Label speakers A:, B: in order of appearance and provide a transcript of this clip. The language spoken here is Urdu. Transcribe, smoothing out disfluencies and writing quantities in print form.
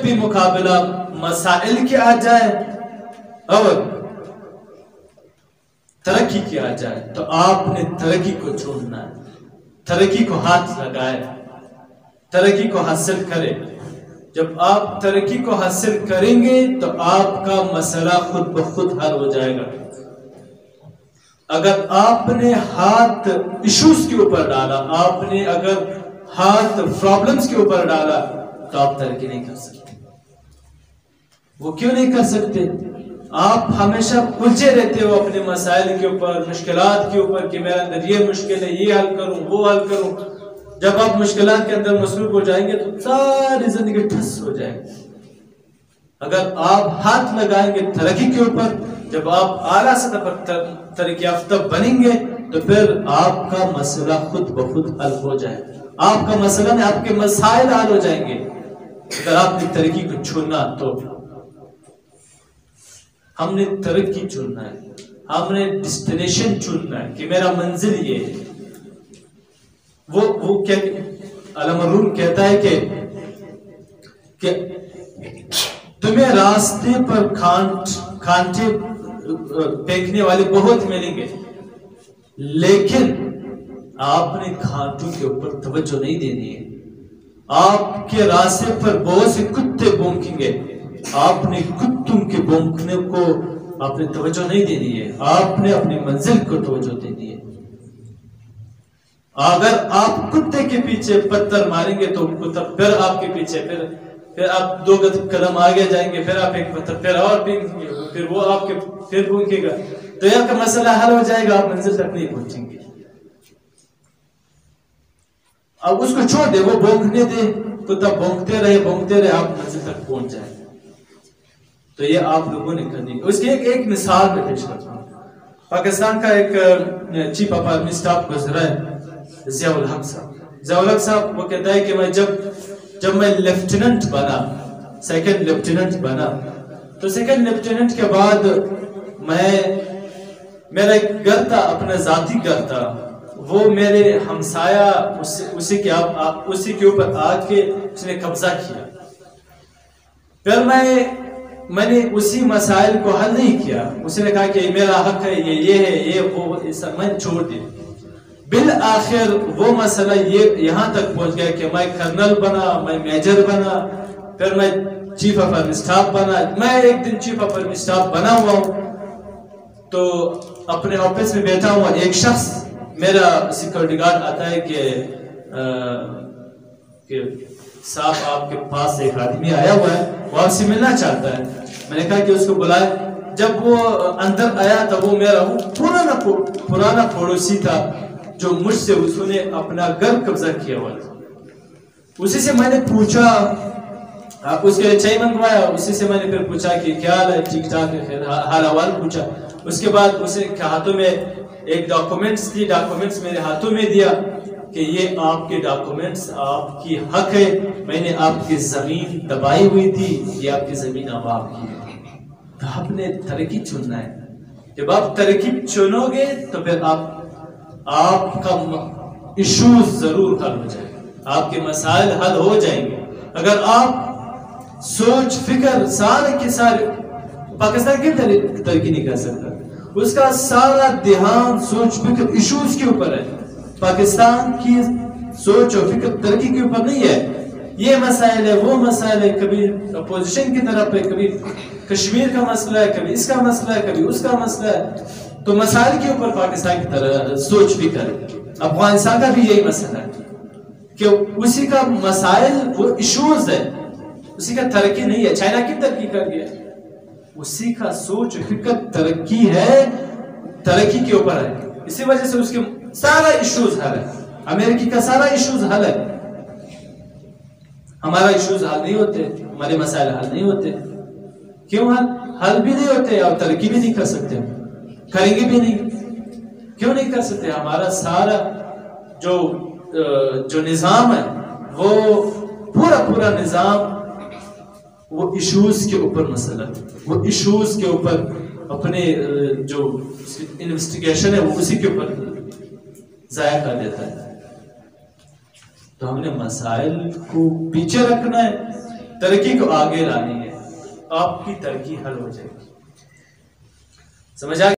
A: بھی مقابلہ مسائل کی آ جائے اور ترقی کی آ جائے تو آپ نے ترقی کو چھوڑنا ہے، ترقی کو ہاتھ لگائے، ترقی کو حاصل کرے۔ جب آپ ترقی کو حاصل کریں گے تو آپ کا مسئلہ خود بخود حل ہو جائے گا۔ اگر آپ نے ہاتھ ایشوز کے اوپر ڈالا، آپ نے اگر ہاتھ پرابلمز کے اوپر ڈالا تو آپ ترقی نہیں کر سکتے۔ وہ کیوں نہیں کر سکتے؟ آپ ہمیشہ الجھے رہتے ہو اپنے مسائل کے اوپر، مشکلات کے اوپر، کہ میرے اندر یہ مشکل ہے، یہ حل کروں، وہ حل کروں۔ جب آپ مشکلات کے اندر مصروف ہو جائیں گے تو ساری زندگی ٹھس ہو جائے گی۔ اگر آپ ہاتھ لگائیں گے ترقی کے اوپر، جب آپ اعلیٰ سطح پر ترقی یافتہ بنیں گے تو پھر آپ کا مسئلہ خود بخود حل ہو جائے گا۔ آپ کا مسئلہ نہیں، آپ کے مسائل حل ہو جائیں گے اگر آپ نے ترقی کو چھوڑنا۔ تو ہم نے ترقی چننا ہے، ہم نے ڈیسٹینیشن چننا ہے کہ میرا منزل یہ ہے۔ وہ کیا علامہ روم کہتا ہے کہ تمہیں راستے پر کانٹے پھینکنے والے بہت ملیں گے، لیکن آپ نے کانٹوں کے اوپر توجہ نہیں دینی ہے۔ آپ کے راستے پر بہت سے کتے بھونکیں گے، آپ نے کتوں کے بھونکنے کو آپ نے توجہ نہیں دینی ہے، آپ نے اپنی منزل کو توجہ دینی ہے۔ اگر آپ کتے کے پیچھے پتھر ماریں گے تو کتا پھر آپ کے پیچھے، پھر آپ 2 قدم آگے جائیں گے، پھر آپ ایک پتھر پھر اور پھینکیں گے، پھر وہ آپ کے پھر بھونکے گا، تو یہ کا مسئلہ حل ہو جائے گا، آپ منزل تک نہیں پہنچیں گے۔ اب اس کو چھوڑ دے، وہ بھونکنے دے، کتا بھونکتے رہے، آپ منزل تک پہنچ جائیں۔ تو یہ آپ لوگوں نے کرنی ہے۔ اس کی ایک مثال میں پیش کرتا ہوں۔ پاکستان کا ایک چیف آف آرمی اسٹاف گزرا ہے، ضیاء الحق صاحب۔ ضیاء الحق صاحب وہ کہتا ہے کہ میں جب میں لیفٹیننٹ بنا، سیکنڈ لیفٹیننٹ بنا، تو سیکنڈ لیفٹیننٹ کے بعد میرا ایک گھر تھا، اپنا ذاتی گھر تھا، وہ میرے ہمسایہ اسی کے اوپر آ کے اس نے قبضہ کیا۔ پھر میں نے اسی مسائل کو حل نہیں کیا، اس نے کہا کہ میرا حق ہے، یہ ہے، یہ وہ، میں چھوڑ دیا۔ بالآخر وہ مسئلہ یہاں تک پہنچ گیا کہ میں کرنل بنا، میں میجر بنا، پھر میں چیف آف آرمی اسٹاف بنا۔ میں ایک دن چیف آف آرمی اسٹاف بنا ہوا ہوں تو اپنے آفس میں بیٹھا ہوا، ایک شخص میرا سیکورٹی گارڈ آتا ہے کہ صاحب آپ کے پاس ایک آدمی آیا ہوا ہے، وہ آپ سے ملنا چاہتا ہے۔ میں نے کہا کہ اس کو بلائے۔ جب وہ اندر آیا تو وہ میرا پرانا پڑوسی تھا جو مجھ سے اس نے اپنا گھر قبضہ کیا ہوا تھا۔ اسی سے میں نے پوچھا، اس کے لیے چائے منگوایا، اسی سے میں نے پھر پوچھا کہ کیا حال ہے، ٹھیک ٹھاک ہے، خیر حال احوال پوچھا۔ اس کے بعد اس نے ہاتھوں میں ایک ڈاکومنٹس میرے ہاتھوں میں دیا کہ یہ آپ کے ڈاکومنٹس آپ کی حق ہے، میں نے آپ کی زمین دبائی ہوئی تھی، یہ آپ کی زمین اب آپ کی ہے۔ تو آپ نے ترقی چننا ہے۔ جب آپ ترقی چنو گے تو پھر آپ کا ایشوز ضرور حل ہو جائے گا، آپ کے مسائل حل ہو جائیں گے۔ اگر آپ سوچ فکر سارے کے سارے، پاکستان کی ترقی نہیں کر سکتا، اس کا سارا دھیان سوچ فکر ایشوز کے اوپر ہے۔ پاکستان کی سوچ اور فکر ترقی کے اوپر نہیں ہے، یہ مسائل ہے، وہ مسائل ہے، کبھی اپوزیشن کی طرف ہے، کبھی کشمیر کا مسئلہ ہے، کبھی اس کا مسئلہ ہے، کبھی اس کا مسئلہ ہے۔ تو مسائل کے اوپر پاکستان کی طرح سوچ فکر ہے۔ افغانستان کا بھی یہی مسئلہ ہے کہ اسی کا مسائل وہ ایشوز ہے، اسی کا ترقی نہیں ہے۔ چائنا کی ترقی کر گیا، اسی کا سوچ فکر ترقی ہے، ترقی کے اوپر ہے، اسی وجہ سے اس کے سارا ایشوز حل ہے۔ امریکی کا سارا ایشوز حل ہے، ہمارا ایشوز حل نہیں ہوتے، ہمارے مسائل حل نہیں ہوتے۔ کیوں حل بھی نہیں ہوتے اور ترقی بھی نہیں کر سکتے، کریں گے بھی نہیں۔ کیوں نہیں کر سکتے؟ ہمارا سارا جو نظام ہے وہ پورا نظام وہ ایشوز کے اوپر مسئلہ ہے، وہ ایشوز کے اوپر اپنے جو انویسٹیگیشن ہے وہ اسی کے اوپر ضائع کر دیتا ہے۔ تو ہم نے مسائل کو پیچھے رکھنا ہے، ترقی کو آگے لانی ہے، آپ کی ترقی حل ہو جائے گی. سمجھا؟